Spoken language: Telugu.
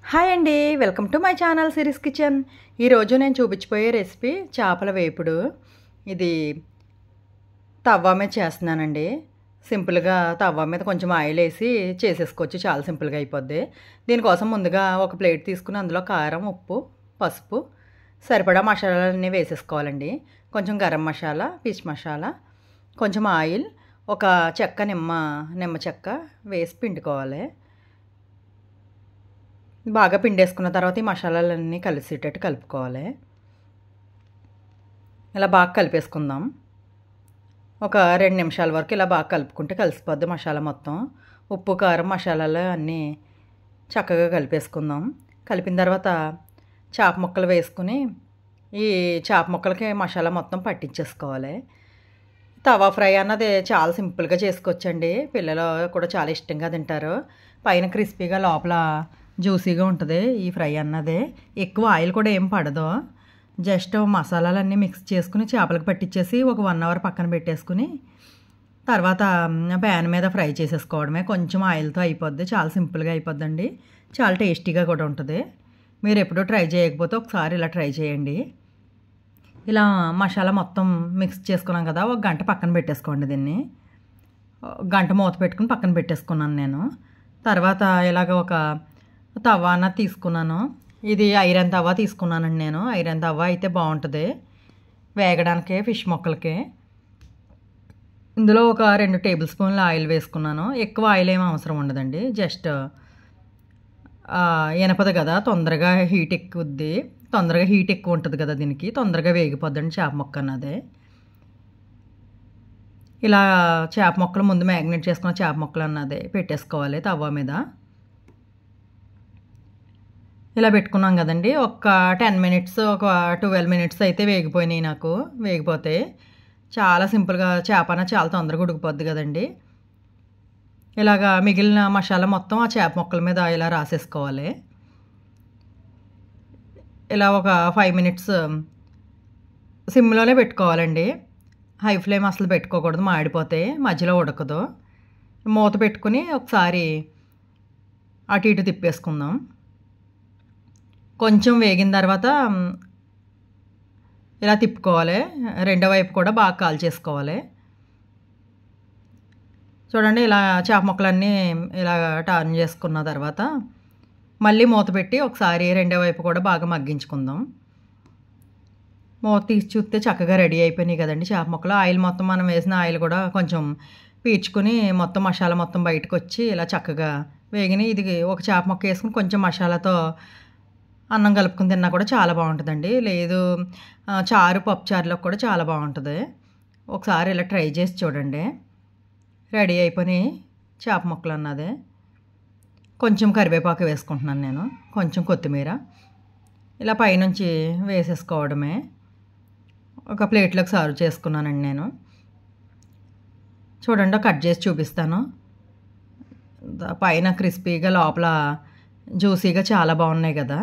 హాయ్ అండి, welcome to my channel series kitchen. ఈరోజు నేను చూపించిపోయే రెసిపీ చేపల వేపుడు. ఇది తవ్వ మీద చేస్తున్నానండి. సింపుల్గా తవ్వ మీద కొంచెం ఆయిల్ వేసి చేసేసుకోవచ్చు, చాలా సింపుల్గా అయిపోద్ది. దీనికోసం ముందుగా ఒక ప్లేట్ తీసుకుని అందులో కారం, ఉప్పు, పసుపు, సరిపడా మసాలాలన్నీ వేసేసుకోవాలండి. కొంచెం గరం మసాలా, పీచ్ మసాలా, కొంచెం ఆయిల్, ఒక చెక్క నిమ్మ చెక్క వేసి పిండుకోవాలి. బాగా పిండేసుకున్న తర్వాత ఈ మసాలాలన్నీ కలిసేటట్టు కలుపుకోవాలి. ఇలా బాగా కలిపేసుకుందాం. ఒక 2 నిమిషాల వరకు ఇలా బాగా కలుపుకుంటే కలిసిపోద్ది మసాలా మొత్తం. ఉప్పు, కారం, మసాలాలు అన్నీ చక్కగా కలిపేసుకుందాం. కలిపిన తర్వాత చేప ముక్కలు వేసుకుని ఈ చేప ముక్కలకి మసాలా మొత్తం పట్టించేసుకోవాలి. తవా ఫ్రై అన్నది చాలా సింపుల్గా చేసుకోవచ్చండి. పిల్లలు కూడా చాలా ఇష్టంగా తింటారు. పైన క్రిస్పీగా, లోపల జ్యూసీగా ఉంటుంది ఈ ఫ్రై అన్నది. ఎక్కువ ఆయిల్ కూడా ఏం పడదు. జస్ట్ మసాలాలన్నీ మిక్స్ చేసుకుని చేపలకు పట్టించేసి ఒక 1 అవర్ పక్కన పెట్టేసుకుని తర్వాత ప్యాన్ మీద ఫ్రై చేసేసుకోవడమే. కొంచెం ఆయిల్తో అయిపోద్ది, చాలా సింపుల్గా అయిపోద్దండి. చాలా టేస్టీగా కూడా ఉంటుంది. మీరు ఎప్పుడూ ట్రై చేయకపోతే ఒకసారి ఇలా ట్రై చేయండి. ఇలా మసాలా మొత్తం మిక్స్ చేసుకున్నాం కదా, 1 గంట పక్కన పెట్టేసుకోండి. దీన్ని 1 గంట మూత పెట్టుకుని పక్కన పెట్టేసుకున్నాను నేను. తర్వాత ఇలాగ ఒక తవాన తీసుకున్నాను. ఇది ఐరన్ తవా తీసుకున్నానండి నేను. ఐరన్ తవా అయితే బాగుంటుంది వేగడానికి ఫిష్ ముక్కలకి. ఇందులో ఒక 2 టేబుల్ స్పూన్ల ఆయిల్ వేసుకున్నాను. ఎక్కువ ఆయిల్ ఏమీ అవసరం ఉండదండి. జస్ట్ ఎనపదు కదా, తొందరగా హీట్ ఎక్కువ ఉంటుంది కదా దీనికి, తొందరగా వేగిపోద్దండి చేప ముక్క అన్నదే. ఇలా చేప ముక్కలు ముందు మ్యాగ్నేట్ చేసుకున్న చేప ముక్కలు అన్నదే పెట్టేసుకోవాలి తవా మీద. ఇలా పెట్టుకున్నాం కదండి. ఒక 10 మినిట్స్, ఒక 12 మినిట్స్ అయితే వేగిపోయినాయి నాకు. వేగిపోతే చాలా సింపుల్గా చేపన చాలా తొందరగా ఉడికిపోద్ది కదండి. ఇలాగా మిగిలిన మసాలా మొత్తం ఆ చేప ముక్కల మీద ఇలా రాసేసుకోవాలి. ఇలా ఒక 5 మినిట్స్ సిమ్లోనే పెట్టుకోవాలండి. హై ఫ్లేమ్ అసలు పెట్టుకోకూడదు, మాడిపోతే మధ్యలో ఉడకదు. మూత పెట్టుకుని ఒకసారి అటు ఇటు తిప్పేసుకుందాం. కొంచెం వేగిన తర్వాత ఇలా తిప్పుకోవాలి. రెండో వైపు కూడా బాగా కాల్చేసుకోవాలి. చూడండి, ఇలా చేప ముక్కలన్నీ ఇలా టర్న్ చేసుకున్న తర్వాత మళ్ళీ మూత పెట్టి ఒకసారి రెండో వైపు కూడా బాగా మగ్గించుకుందాం. మూత తీసి చూస్తే చక్కగా రెడీ అయిపోయినాయి కదండి చేప ముక్కలు. ఆయిల్ మొత్తం మనం వేసిన ఆయిల్ కూడా కొంచెం పీల్చుకుని మొత్తం మసాలా మొత్తం బయటకు వచ్చి ఇలా చక్కగా వేగినాయి. ఇది ఒక చేప ముక్క వేసుకుని కొంచెం మసాలాతో అన్నం కలుపుకుని తిన్నా కూడా చాలా బాగుంటుందండి. లేదు చారు, పప్పు చారులో కూడా చాలా బాగుంటుంది. ఒకసారి ఇలా ట్రై చేసి చూడండి. రెడీ అయిపోయి చేప ముక్కలు అన్నది. కొంచెం కరివేపాకు వేసుకుంటున్నాను నేను, కొంచెం కొత్తిమీర ఇలా పైనుంచి వేసేసుకోవడమే. ఒక ప్లేట్లోకి సర్వ్ చేసుకున్నానండి నేను. చూడండి, కట్ చేసి చూపిస్తాను. పైన క్రిస్పీగా, లోపల జ్యూసీగా చాలా బాగున్నాయి కదా.